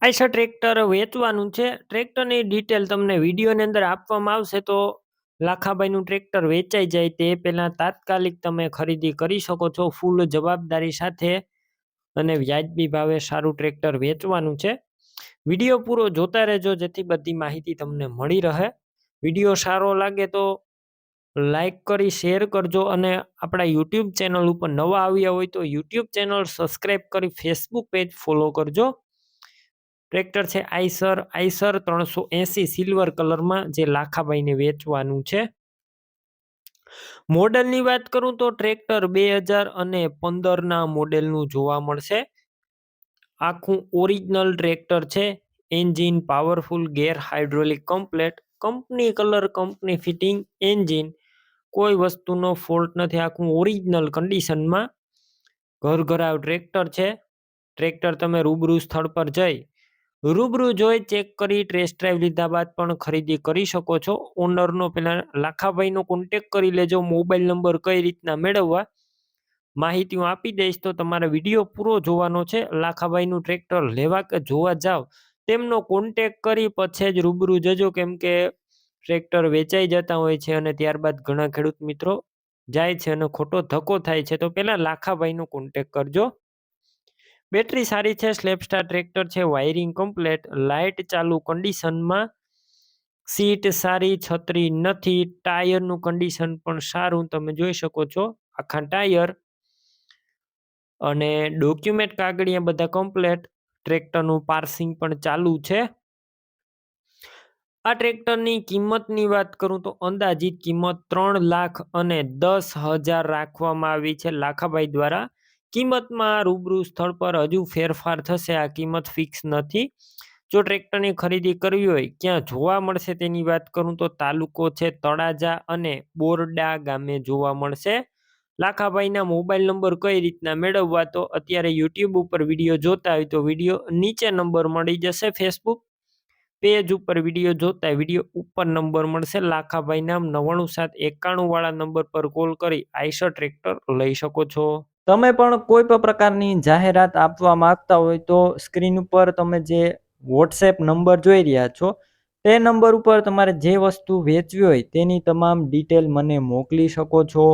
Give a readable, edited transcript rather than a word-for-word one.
Eicher tractor વેચવાનું છે. ટ્રેક્ટરની ડિટેલ તમને વિડીયોની અંદર આપવામાં આવશે. તો લાખાભાઈનું ટ્રેક્ટર વેચાઈ જાય તે પહેલાં તાત્કાલિક તમે ખરીદી કરી શકો છો ફૂલ જવાબદારી સાથે અને વ્યાજબી ભાવે સારું ટ્રેક્ટર વેચવાનું છે. વિડીયો પૂરો જોતા રહેજો જેથી બધી માહિતી તમને મળી રહે. વિડીયો સારો લાગે તો લાઈક કરી શેર કરજો અને આપણા યુટ્યુબ ચેનલ ઉપર નવા આવ્યા હોય તો યુટ્યુબ ચેનલ સબસ્ક્રાઈબ કરી ફેસબુક પેજ ફોલો કરજો. ટ્રેક્ટર છે આઈસર 380 સિલ્વર કલરમાં જે લાખાભાઈને વેચવાનું છે. મોડેલની વાત કરું તો ટ્રેક્ટર 2015ના મોડેલનું જોવા મળશે. આખું ઓરિજિનલ ટ્રેક્ટર છે. એન્જિન પાવરફુલ, ગેર hydraulic complete, company colour, company fitting engine, કોઈ વસ્તુનો ફોલ્ટ નથી. આખું ઓરિજિનલ કન્ડિશનમાં ઘરઘરાવ ટ્રેક્ટર છે. ટ્રેક્ટર તમે રૂબરૂ સ્થળ પર જઈ રૂબરૂ જોઈ ચેક કરી ટેસ્ટ ડ્રાઈવ લીધા બાદ પણ ખરીદી કરી શકો છો. ઓનરનો પેલા લાખાભાઈનો કોન્ટેક કરી લેજો. મોબાઈલ નંબર કઈ રીતના મેળવવા માહિતી હું આપી દઈશ. તો તમારે વિડીયો પૂરો જોવાનો છે. લાખાભાઈનું ટ્રેક્ટર લેવા કે જોવા જાવ તેમનો કોન્ટેક કરી પછી જ રૂબરૂ જજો, કેમ કે ટ્રેક્ટર વેચાઈ જતા હોય છે અને ત્યારબાદ ઘણા ખેડૂત મિત્રો જાય છે અને ખોટો ધક્કો થાય છે. તો પેલા લાખાભાઈનો કોન્ટેક કરજો. બેટરી સારી છે. સ્લેપસ્ટાર ટ્રેક્ટર છે. વાયરિંગ કમ્પ્લેટ, લાઇટ ચાલુ કન્ડિશનમાં, સીટ સારી, છત્રી નથી, ટાયરનું કન્ડિશન પણ સારું તમે જોઈ શકો છો. આખા ટાયર અને ડોક્યુમેન્ટ કાગળિયા બધા કમ્પ્લેટ. ટ્રેક્ટરનું પાર્સિંગ પણ ચાલુ છે. આ ટ્રેક્ટરની કિંમતની વાત કરું તો અંદાજિત કિંમત 3,10,000 રાખવામાં આવી છે લાખાભાઈ દ્વારા. કિંમતમાં રૂબરૂ સ્થળ પર હજુ ફેરફાર થશે. આ કિંમત ફિક્સ નથી. જો ટ્રેક્ટરની ખરીદી કરવી હોય ક્યાં જોવા મળશે તેની વાત કરું તો તાલુકો છે તળાજા અને બોરડા ગામે જોવા મળશે. લાખાભાઈના મોબાઈલ નંબર કઈ રીતના મેળવવા તો અત્યારે યુટ્યુબ ઉપર વિડીયો જોતા હોય તો વિડીયો નીચે નંબર મળી જશે. ફેસબુક પેજ ઉપર વિડીયો જોતા વિડીયો ઉપર નંબર મળશે. લાખાભાઈ નામ 99791 વાળા નંબર પર કોલ કરી આઈશર ટ્રેક્ટર લઈ શકો છો. તમે પણ કોઈ પણ પ્રકારની જાહેરાત આપવા માંગતા હોય તો સ્ક્રીન ઉપર તમે જે વોટ્સએપ નંબર જોઈ રહ્યા છો તે નંબર ઉપર તમારે જે વસ્તુ વેચવી હોય તેની તમામ ડિટેલ મને મોકલી શકો છો.